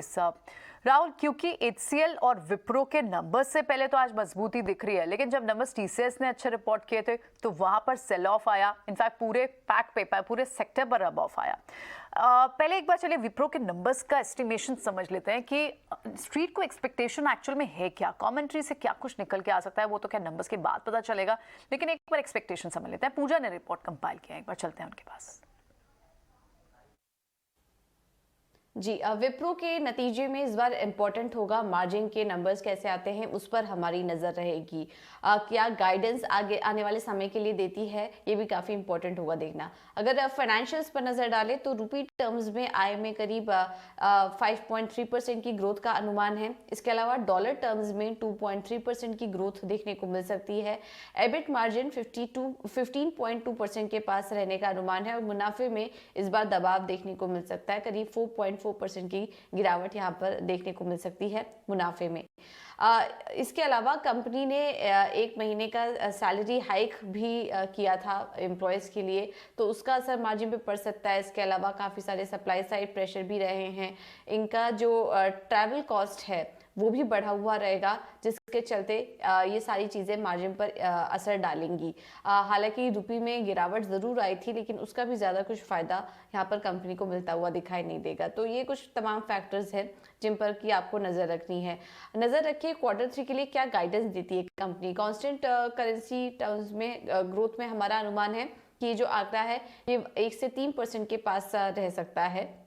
Space. Rahul, क्योंकि HCL और विप्रो के नंबर्स से पहले तो आज मजबूती दिख रही है, लेकिन जब नंबर्स टीसीएस ने अच्छे रिपोर्ट किए थे तो वहां पर सेल ऑफ आया। इनफैक्ट पूरे पैक पेपर पूरे सेक्टर पर रब ऑफ आया। पहले एक बार चलिए विप्रो के नंबर्स का एस्टिमेशन समझ लेते हैं कि स्ट्रीट को एक्सपेक्टेशन एक्चुअल में है क्या, कमेंट्री से क्या कुछ निकल के आ सकता है, वो तो क्या नंबर्स के बाद पता चलेगा, लेकिन एक बार एक्सपेक्टेशन समझ लेते हैं। पूजा ने रिपोर्ट कंपाइल किया, एक बार चलते हैं उनके पास। जी, विप्रो के नतीजे में इस बार इम्पोर्टेंट होगा मार्जिन के नंबर्स कैसे आते हैं, उस पर हमारी नज़र रहेगी। क्या गाइडेंस आगे आने वाले समय के लिए देती है, ये भी काफ़ी इंपॉर्टेंट होगा देखना। अगर फाइनेंशियल्स पर नज़र डालें तो रुपी टर्म्स में आय में करीब 5.3% की ग्रोथ का अनुमान है। इसके अलावा डॉलर टर्म्स में 2.3% की ग्रोथ देखने को मिल सकती है। एबिट मार्जिन 15.2% के पास रहने का अनुमान है और मुनाफे में इस बार दबाव देखने को मिल सकता है। करीब 4.4% की गिरावट यहाँ पर देखने को मिल सकती है मुनाफे में। इसके अलावा कंपनी ने एक महीने का सैलरी हाइक भी किया था एम्प्लॉयज़ के लिए, तो उसका असर मार्जिन पे पड़ सकता है। इसके अलावा काफ़ी सारे सप्लाई साइड प्रेशर भी रहे हैं। इनका जो ट्रैवल कॉस्ट है वो भी बढ़ा हुआ रहेगा, जिसके चलते ये सारी चीज़ें मार्जिन पर असर डालेंगी। हालांकि रुपये में गिरावट ज़रूर आई थी, लेकिन उसका भी ज़्यादा कुछ फ़ायदा यहाँ पर कंपनी को मिलता हुआ दिखाई नहीं देगा। तो ये कुछ तमाम फैक्टर्स हैं जिन पर कि आपको नज़र रखनी है। नज़र रखिए Q3 के लिए क्या गाइडेंस देती है कंपनी। कांस्टेंट करेंसी टर्म्स में ग्रोथ में हमारा अनुमान है कि जो आंकड़ा है ये 1 से 3% के पास रह सकता है।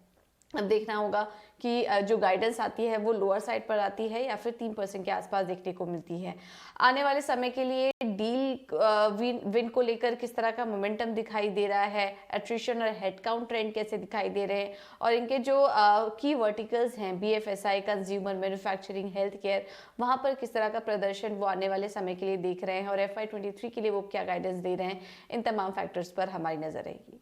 अब देखना होगा कि जो गाइडेंस आती है वो लोअर साइड पर आती है या फिर 3% के आसपास देखने को मिलती है। आने वाले समय के लिए डील विन को लेकर किस तरह का मोमेंटम दिखाई दे रहा है, एट्रिशन और हेडकाउंट ट्रेंड कैसे दिखाई दे रहे हैं, और इनके जो की वर्टिकल्स हैं BFSI, consumer, manufacturing, health care, वहाँ पर किस तरह का प्रदर्शन वो आने वाले समय के लिए देख रहे हैं और FY23 के लिए वो क्या गाइडेंस दे रहे हैं, इन तमाम फैक्टर्स पर हमारी नजर रहेगी।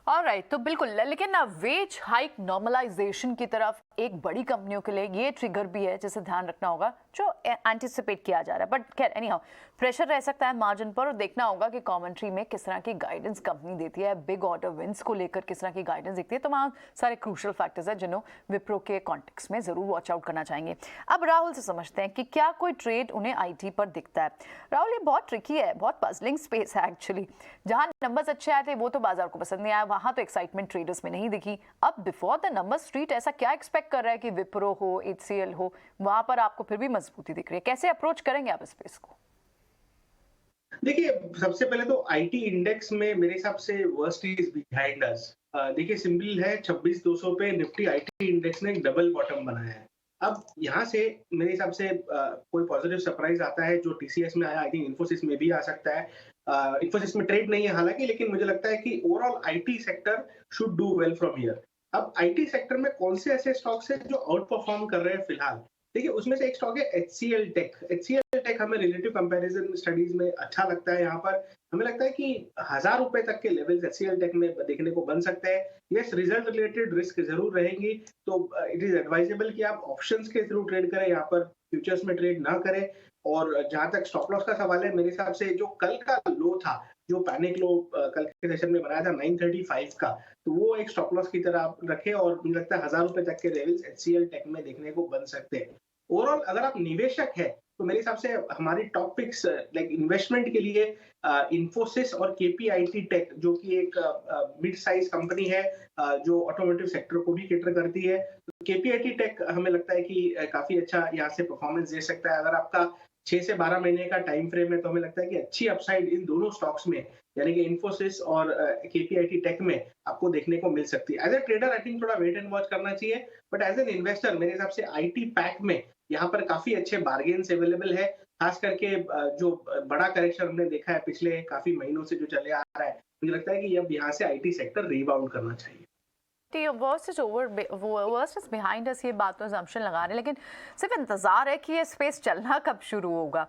ऑलराइट, तो बिल्कुल, लेकिन ना वेज हाइक नॉर्मलाइजेशन की तरफ एक बड़ी कंपनियों के लिए ये ट्रिगर भी है जिसे ध्यान रखना होगा, जो एंटिसिपेट किया जा रहा है। बट खैर एनी हाउ प्रेशर रह सकता है मार्जिन पर, और देखना होगा कि कमेंट्री में किस तरह की गाइडेंस कंपनी देती है, बिग ऑर्डर विंस को लेकर किस तरह की गाइडेंस दिखती है। तो वहाँ सारे क्रूशल फैक्टर्स है जिन्हों विप्रो के कॉन्टेक्स्ट में जरूर वॉच आउट करना चाहेंगे। अब राहुल से समझते हैं कि क्या कोई ट्रेड उन्हें IT पर दिखता है। राहुल, ये बहुत ट्रिकी है, बहुत पजलिंग स्पेस है एक्चुअली। जहाँ नंबर्स अच्छे आए थे वो तो बाजार को पसंद नहीं आया, वहां तो एक्साइटमेंट ट्रेडर्स में नहीं दिखी। अब बिफोर द नंबर स्ट्रीट ऐसा क्या एक्सपेक्ट कर रहा है कि विप्रो हो, HCL हो, वहां पर आपको फिर भी मजबूती दिख रही है। कैसे अप्रोच करेंगे आप स्पेस को? देखिए, सबसे पहले तो आईटी इंडेक्स में मेरे हिसाब से वर्स्ट इज बिहाइंड अस। देखिए, सिंपल है, 26,200 पे निफ्टी आईटी इंडेक्स ने एक डबल बॉटम बनाया है। अब यहाँ से मेरे हिसाब से कोई पॉजिटिव सरप्राइज आता है जो टीसीएस में आया, आई थिंक इन्फोसिस में भी आ सकता है। इन्फोसिस में ट्रेड नहीं है हालांकि, लेकिन मुझे लगता है कि overall IT sector should do well from here. अब आईटी सेक्टर में कौन से ऐसे स्टॉक्स हैं जो आउट परफॉर्म कर रहे हैं फिलहाल? देखिए, उसमें से एक स्टॉक है HCL टेक। HCL टेक हमें रिलेटिव कंपैरिजन स्टडीज में अच्छा लगता है। यहाँ पर हमें लगता है कि 1000 रुपए तक के लेवल्स HCL टेक में देखने को बन सकते हैं। यस, रिजल्ट रिलेटेड रिस्क जरूर रहेंगी, तो इट इज एडवाइजेबल कि आप ऑप्शंस के थ्रू ट्रेड करें, यहाँ पर फ्यूचर्स में ट्रेड ना करें। और जहां तक स्टॉप लॉस का सवाल है, मेरे हिसाब से जो कल का लो था, जो पैनिक लो कल के सेशन में बनाया था 935 का, तो वो एक स्टॉप लॉस की तरह आप रखें, और मुझे लगता है 1000 रुपए तक के लेवल्स HCL टेक में देखने को बन सकते हैं। ओवरऑल अगर आप निवेशक है तो मेरे हिसाब से हमारी टॉप पिक्स लाइक इन्वेस्टमेंट के लिए इन्फोसिस और KPIT टेक, जो कि एक मिड साइज कंपनी है जो ऑटोमोटिव सेक्टर को भी कैटर करती है। तो KPIT टेक हमें लगता है कि काफी अच्छा यहाँ से परफॉर्मेंस दे सकता है। अगर आपका 6 से 12 महीने का टाइम फ्रेम है तो हमें लगता है कि अच्छी अपसाइड इन दोनों स्टॉक्स में, यानी कि इन्फोसिस और KPIT टेक में आपको देखने को मिल सकती है। As a trader I think थोड़ा वेट एंड वॉच करना चाहिए, बट एज एन इन्वेस्टर मेरे हिसाब से IT पैक में यहाँ पर काफी अच्छे बार्गेन्स अवेलेबल है। खास करके जो बड़ा करेक्शन हमने देखा है पिछले काफी महीनों से जो चले आ रहा है, मुझे लगता है कि अब यहाँ से IT सेक्टर रीबाउंड करना चाहिए। Worst is over, worst is behind us, ये बात तो assumption लगा रहे हैं, लेकिन सिर्फ इंतजार है कि ये स्पेस चलना कब शुरू होगा।